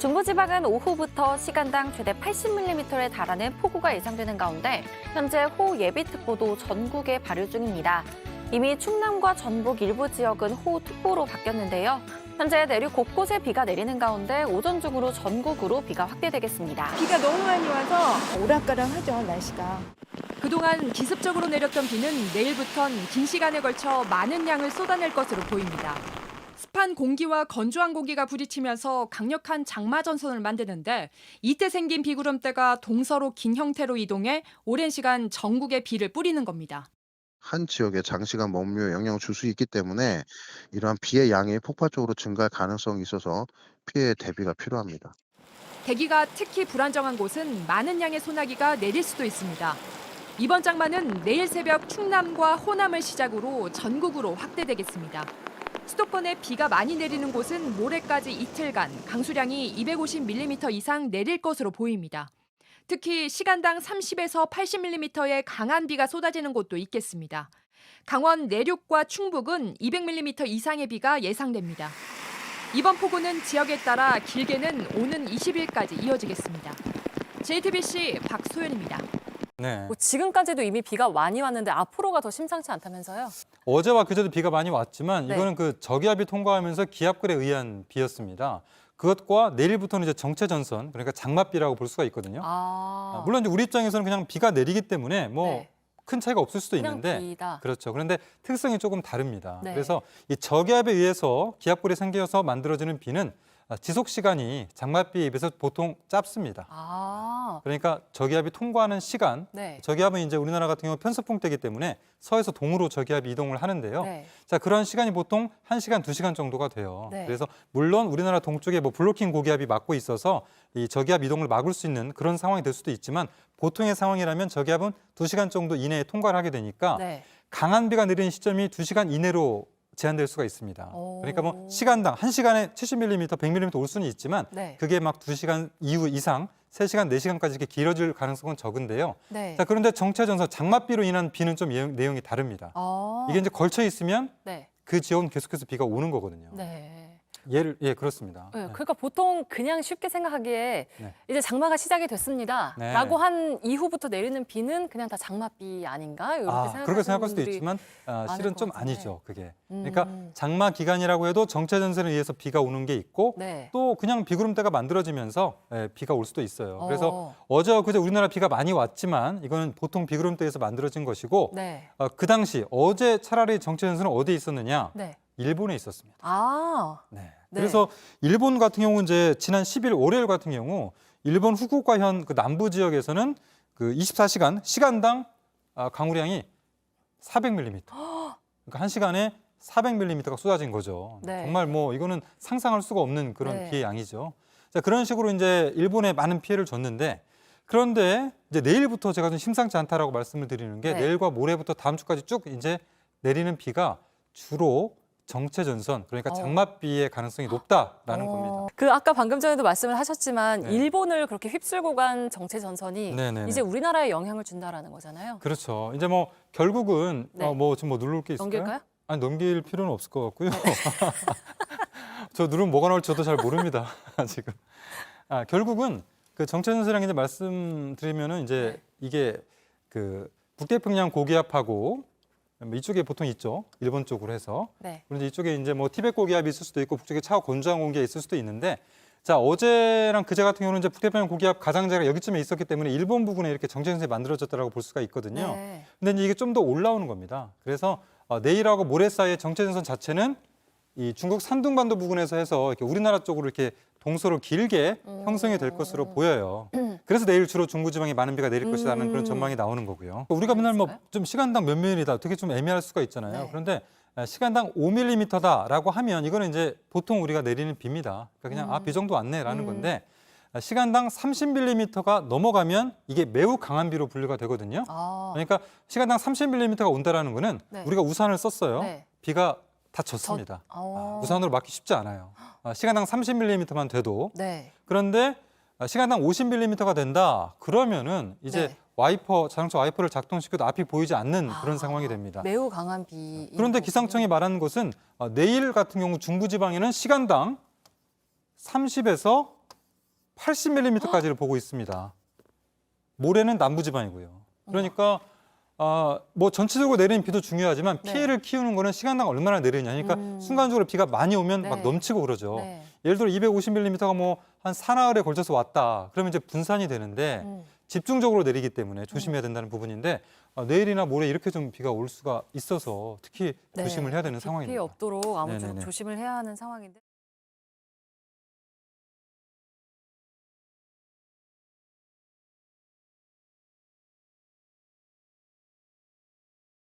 중부지방은 오후부터 시간당 최대 80mm에 달하는 폭우가 예상되는 가운데 현재 호우 예비특보도 전국에 발효 중입니다. 이미 충남과 전북 일부 지역은 호우특보로 바뀌었는데요. 현재 내륙 곳곳에 비가 내리는 가운데 오전 중으로 전국으로 비가 확대되겠습니다. 비가 너무 많이 와서 오락가락하죠, 날씨가. 그동안 기습적으로 내렸던 비는 내일부턴 긴 시간에 걸쳐 많은 양을 쏟아낼 것으로 보입니다. 습한 공기와 건조한 공기가 부딪히면서 강력한 장마 전선을 만드는데 이때 생긴 비구름대가 동서로 긴 형태로 이동해 오랜 시간 전국에 비를 뿌리는 겁니다. 한 지역에 장시간 머물며 영향을 줄 수 있기 때문에 이러한 비의 양이 폭발적으로 증가할 가능성이 있어서 피해 대비가 필요합니다. 대기가 특히 불안정한 곳은 많은 양의 소나기가 내릴 수도 있습니다. 이번 장마는 내일 새벽 충남과 호남을 시작으로 전국으로 확대되겠습니다. 수도권에 비가 많이 내리는 곳은 모레까지 이틀간 강수량이 250mm 이상 내릴 것으로 보입니다. 특히 시간당 30에서 80mm의 강한 비가 쏟아지는 곳도 있겠습니다. 강원 내륙과 충북은 200mm 이상의 비가 예상됩니다. 이번 폭우는 지역에 따라 길게는 오는 20일까지 이어지겠습니다. JTBC 박소연입니다. 네. 지금까지도 이미 비가 많이 왔는데 앞으로가 더 심상치 않다면서요? 어제와 그제도 비가 많이 왔지만 네. 이거는 그 저기압이 통과하면서 기압골에 의한 비였습니다. 그것과 내일부터는 이제 정체 전선, 그러니까 장맛비라고 볼 수가 있거든요. 물론 이제 우리 입장에서는 그냥 비가 내리기 때문에 뭐 큰 차이가 없을 수도 그냥 있는데 비다. 그렇죠. 그런데 특성이 조금 다릅니다. 네. 그래서 이 저기압에 의해서 기압골이 생겨서 만들어지는 비는 지속 시간이 장맛비에 비해서 보통 짧습니다. 그러니까 저기압이 통과하는 시간, 네. 저기압은 이제 우리나라 같은 경우 편서풍대기 때문에 서에서 동으로 저기압이 이동을 하는데요. 네. 자, 그런 시간이 보통 1시간, 2시간 정도가 돼요. 네. 그래서 물론 우리나라 동쪽에 뭐 블로킹 고기압이 막고 있어서 이 저기압 이동을 막을 수 있는 그런 상황이 될 수도 있지만 보통의 상황이라면 저기압은 2시간 정도 이내에 통과를 하게 되니까 네. 강한 비가 내리는 시점이 2시간 이내로 제한될 수가 있습니다. 그러니까 뭐 시간당 1시간에 70mm, 100mm 올 수는 있지만 네. 그게 막 2시간 이후 이상 3시간, 4시간까지 이렇게 길어질 가능성은 적은데요. 네. 자, 그런데 정체전선 장맛비로 인한 비는 좀 내용이 다릅니다. 이게 이제 걸쳐 있으면 네. 그 지역은 계속해서 비가 오는 거거든요. 네. 그렇습니다. 네, 그러니까 보통 그냥 쉽게 생각하기에 네. 이제 장마가 시작이 됐습니다. 네. 라고 한 이후부터 내리는 비는 그냥 다 장맛비 아닌가? 이렇게 그렇게 생각할 수도 분들이 있지만 실은 것 좀 같은데. 아니죠, 그게. 그러니까 장마 기간이라고 해도 정체전선에 의해서 비가 오는 게 있고 네. 또 그냥 비구름대가 만들어지면서 비가 올 수도 있어요. 그래서 어제와 그제 우리나라 비가 많이 왔지만 이거는 보통 비구름대에서 만들어진 것이고 네. 그 당시 어제 차라리 정체전선은 어디에 있었느냐? 네. 일본에 있었습니다. 네. 네. 그래서 일본 같은 경우 이제 지난 10일 월요일 같은 경우 일본 후쿠오카현 그 남부 지역에서는 그 24시간 시간당 강우량이 400mm. 그러니까 한 시간에 400mm가 쏟아진 거죠. 네. 정말 뭐 이거는 상상할 수가 없는 그런 네. 피해 양이죠. 자, 그런 식으로 이제 일본에 많은 피해를 줬는데 그런데 이제 내일부터 제가 좀 심상치 않다라고 말씀을 드리는 게 네. 내일과 모레부터 다음 주까지 쭉 이제 내리는 비가 주로 정체전선, 그러니까 장맛비의 가능성이 높다라는 겁니다. 그 아까 방금 전에도 말씀을 하셨지만 네. 일본을 그렇게 휩쓸고 간 정체 전선이 네네네. 이제 우리나라에 영향을 준다라는 거잖아요. 그렇죠. 이제 뭐 결국은 네. 지금 뭐 누를 게 있을까요? 넘길까요? 아니, 넘길 필요는 없을 것 같고요. 저 누르면 뭐가 나올지 저도 잘 모릅니다. 지금. 결국은 그 정체전선이랑 이제 말씀드리면은 이제 이게 그 북태평양 고기압하고 이쪽에 보통 있죠. 일본 쪽으로 해서. 네. 그런데 이쪽에 이제 뭐 티벳 고기압이 있을 수도 있고 북쪽에 차고 건조한 공기가 있을 수도 있는데 자, 어제랑 그제 같은 경우는 이제 북태평양 고기압 가장자리가 여기쯤에 있었기 때문에 일본 부근에 이렇게 정체전선이 만들어졌다고 볼 수가 있거든요. 네. 근데 이제 이게 좀 더 올라오는 겁니다. 그래서 내일하고 모레 사이의 정체전선 자체는 이 중국 산둥반도 부근에서 해서 이렇게 우리나라 쪽으로 이렇게 동서로 길게 형성이 될 것으로 보여요. 그래서 내일 주로 중부지방에 많은 비가 내릴 것이라는 그런 전망이 나오는 거고요. 우리가 맨날 뭐 좀 시간당 몇 밀리다 되게 좀 애매할 수가 있잖아요. 네. 그런데 시간당 5mm다라고 하면 이거는 이제 보통 우리가 내리는 비입니다. 그러니까 그냥 비 정도 왔네라는 건데 시간당 30mm가 넘어가면 이게 매우 강한 비로 분류가 되거든요. 그러니까 시간당 30mm가 온다라는 거는 네. 우리가 우산을 썼어요. 네. 비가 다 젖습니다. 우산으로 막기 쉽지 않아요. 시간당 30mm만 돼도. 네. 그런데 시간당 50mm가 된다. 그러면은 이제 네. 자동차 와이퍼를 작동시켜도 앞이 보이지 않는 그런 상황이 됩니다. 매우 강한 비. 그런데 기상청이 말하는 것은 내일 같은 경우 중부지방에는 시간당 30에서 80mm까지를 보고 있습니다. 모레는 남부지방이고요. 그러니까 뭐 전체적으로 내리는 비도 중요하지만 네. 피해를 키우는 거는 시간당 얼마나 내리느냐. 그러니까 순간적으로 비가 많이 오면 네. 막 넘치고 그러죠. 네. 예를 들어 250mm가 뭐 한 사나흘에 걸쳐서 왔다. 그러면 이제 분산이 되는데 집중적으로 내리기 때문에 조심해야 된다는 부분인데 내일이나 모레 이렇게 좀 비가 올 수가 있어서 특히 네. 조심을 해야 되는 깊이 상황입니다. 없도록 아무쪼록 네네네. 조심을 해야 하는 상황인데.